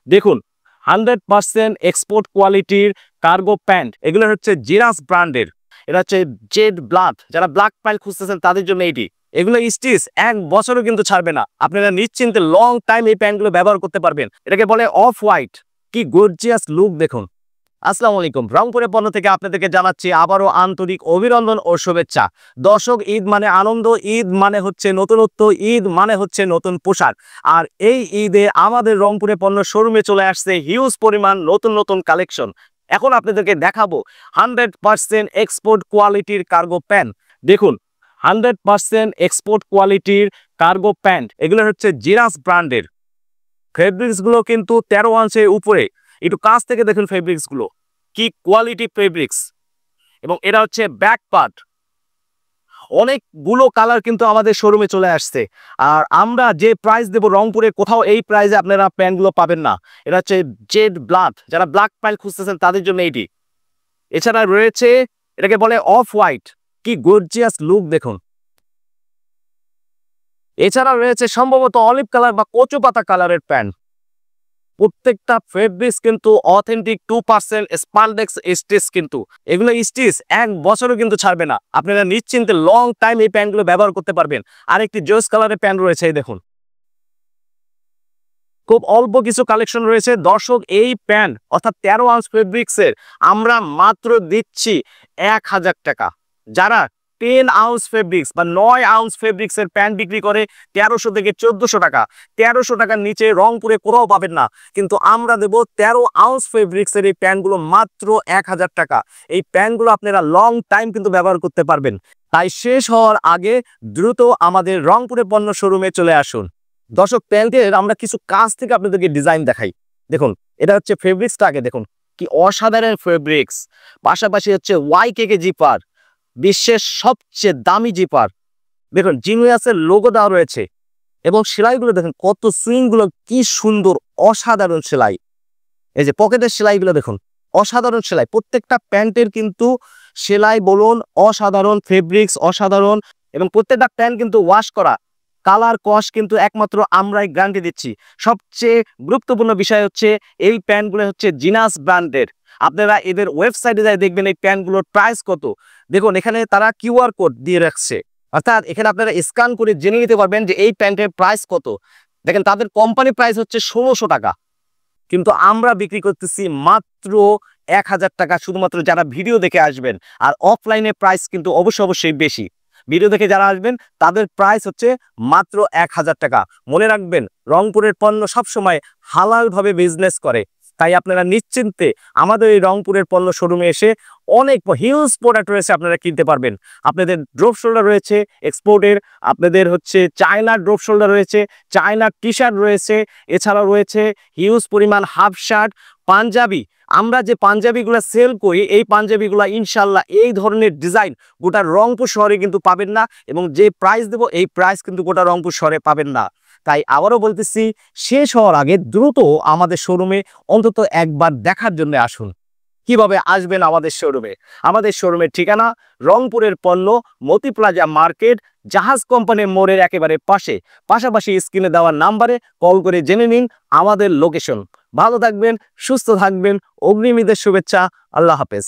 দেখুন 100% এক্সপোর্ট কোয়ালিটির cargo pant, এগুলো হচ্ছে জিরাস ব্র্যান্ডের। এটা হচ্ছে জেড ব্ল্যাক, যারা ব্ল্যাক প্যান্ট খুঁজতেছেন তাদের জন্য এটি। এগুলো স্টিচ 1 বছরও কিন্তু ছাড়বে না, আপনারা নিশ্চিন্তে লং টাইম এই প্যান্টগুলো ব্যবহার করতে পারবেন। এটাকে বলে অফ হোয়াইট, কি গর্জিয়াস লুক দেখুন। আসসালামু আলাইকুম, রংপুরের পণ্য থেকে আপনাদেরকে জানাচ্ছি আবারও আন্তরিক অভিনন্দন ও শুভেচ্ছা। দর্শক, ঈদ মানে আনন্দ, ঈদ মানে হচ্ছে নতুনত্ব, ঈদ মানে হচ্ছে নতুন পোশাক। আর এই ঈদে আমাদের রংপুরের পণ্য শোরুমে চলে আসছে হিউজ পরিমাণ নতুন নতুন কালেকশন। এখন আপনাদেরকে দেখাবো 100% এক্সপোর্ট কোয়ালিটির কার্গো প্যান্ট। দেখুন 100% এক্সপোর্ট কোয়ালিটির কার্গো প্যান্ট, এগুলো হচ্ছে জিরাস ব্র্যান্ডের। ফেব্রিক্সগুলো কিন্তু 13 আঁচের উপরে। একটু কাছ থেকে দেখুন ফেব্রিক্সগুলো, কি কোয়ালিটি ফেব্রিক্স। এবং এটা হচ্ছে ব্যাক পার্ট। অনেকগুলো কালার কিন্তু আমাদের শোরুমে চলে আসছে। আর আমরা যে প্রাইস দেবো রংপুরে কোথাও এই প্রাইসে আপনারা প্যান্টগুলো পাবেন না। এটা হচ্ছে জেড ব্ল্যাক, যারা ব্ল্যাক প্যান্ট খুঁজতেছেন তাদের জন্য এটি। এছাড়া রয়েছে, এটাকে বলে অফ হোয়াইট, কি গর্জিয়াস লুক দেখুন। এছাড়া রয়েছে সম্ভবত অলিভ কালার বা কচু পাতা কালারের প্যান্ট। প্রত্যেকটা ফেব্রিক্স কিন্তু অথেন্টিক 2% স্পান্ডেক্স স্টিচ, কিন্তু এগুলো স্টিচ 1 বছরও কিন্তু ছাড়বে না, আপনারা নিশ্চিন্তে লং টাইম এই প্যান্টগুলো ব্যবহার করতে পারবেন। আরেকটি জোস কালারের প্যান্ট রয়েছে, এই দেখুন। খুব অল্প কিছু কালেকশন রয়েছে দর্শক। এই প্যান্ট অর্থাৎ 13 আঁচ ফেব্রিক্সের আমরা মাত্র দিচ্ছি 1000 টাকা। যারা 10 আউন্স ফেব্রিক্স বা 9 আউন্স ফেব্রিক্সের প্যান্ট বিক্রি করে 1300 থেকে 1400 টাকা, 1300 টাকার নিচে রংপুরে কোথাও পাবেন না। কিন্তু আমরা দেব 13 আউন্স ফেব্রিক্সের এই প্যান্টগুলো মাত্র 1000 টাকা। এই প্যান্টগুলো আপনারা লং টাইম কিন্তু ব্যবহার করতে পারবেন। তাই শেষ হওয়ার আগে দ্রুত আমাদের রংপুরে পণ্য শোরুমে চলে আসুন। দর্শক, প্যান্টের আমরা কিছু কাজ থেকে আপনাদেরকে ডিজাইন দেখাই। দেখুন, এটা হচ্ছে ফেব্রিক্সটা আগে দেখুন, কি অসাধারণ ফেব্রিক্স। পাশাপাশি হচ্ছে ওয়াইকেকে জিপার, বিশ্বের সবচেয়ে দামি জিপার। দেখুন জিনিয়াসের লোগো দেওয়া রয়েছে। এবং সেলাইগুলো দেখুন, কত সুইংগুলো কি সুন্দর, অসাধারণ সেলাই। এই যে পকেটের সেলাইগুলো দেখুন, অসাধারণ সেলাই। প্রত্যেকটা প্যান্টের কিন্তু সেলাই বলুন অসাধারণ, ফেব্রিক্স অসাধারণ। এবং প্রত্যেকটা প্যান্ট কিন্তু ওয়াশ করা, কালার কস কিন্তু একমাত্র আমরাই গ্যারান্টি দিচ্ছি। সবচেয়ে গুরুত্বপূর্ণ বিষয় হচ্ছে এই প্যান্টগুলো হচ্ছে জিনাস ব্র্যান্ডের। আপনারা এদের ওয়েবসাইটে যাই দেখবেন এই প্যান্টগুলোর প্রাইস কত। দেখুন এখানে তারা কিউআর কোড দিয়ে রাখছে, অর্থাৎ এখানে আপনারা স্ক্যান করে জেনে নিতে পারবেন যে এই প্যান্টের প্রাইস কত। দেখেন তাদের কোম্পানি প্রাইস হচ্ছে 1600 টাকা, কিন্তু আমরা বিক্রি করতেছি মাত্র 1000 টাকা, শুধুমাত্র যারা ভিডিও দেখে আসবেন। আর অফলাইনে প্রাইস কিন্তু অবশ্যই বেশি। ভিডিও দেখে যারা আসবেন তাদের প্রাইস হচ্ছে মাত্র 1000 টাকা। মনে রাখবেন, রংপুরের পণ্য সবসময় হালালভাবে বিজনেস করে। তাই আপনারা নিশ্চিন্তে আমাদের এই রংপুরের পণ্য শোরুমে এসে অনেক হিউজ প্রোডাক্ট রয়েছে, আপনারা কিনতে পারবেন। আপনাদের ড্রপ শোল্ডার রয়েছে এক্সপোর্টের, আপনাদের হচ্ছে চায়নার ড্রপ শোল্ডার রয়েছে, চায়নার টি শার্ট রয়েছে, এছাড়াও রয়েছে হিউজ পরিমাণ হাফ শার্ট, পাঞ্জাবি। আমরা যে পাঞ্জাবিগুলো সেল করি এই পাঞ্জাবিগুলো ইনশাল্লাহ এই ধরনের ডিজাইন গোটা রংপুর শহরে কিন্তু পাবেন না। এবং যে প্রাইস দেব এই প্রাইস কিন্তু গোটা রংপুর শহরে পাবেন না। তাই আবারও বলতেছি, শেষ হওয়ার আগে দ্রুত আমাদের শোরুমে অন্তত একবার দেখার জন্য আসুন। কিভাবে আসবেন আমাদের শোরুমে? আমাদের শোরুমের ঠিকানা রংপুরের পণ্য, মতি প্লাজা মার্কেট, জাহাজ কোম্পানির মোড়ের একেবারে পাশে। পাশাপাশি স্ক্রিনে দেওয়া নাম্বারে কল করে জেনে নিন আমাদের লোকেশন। ভালো থাকবেন, সুস্থ থাকবেন, অগ্রিম ঈদের শুভেচ্ছা। আল্লাহ হাফেজ।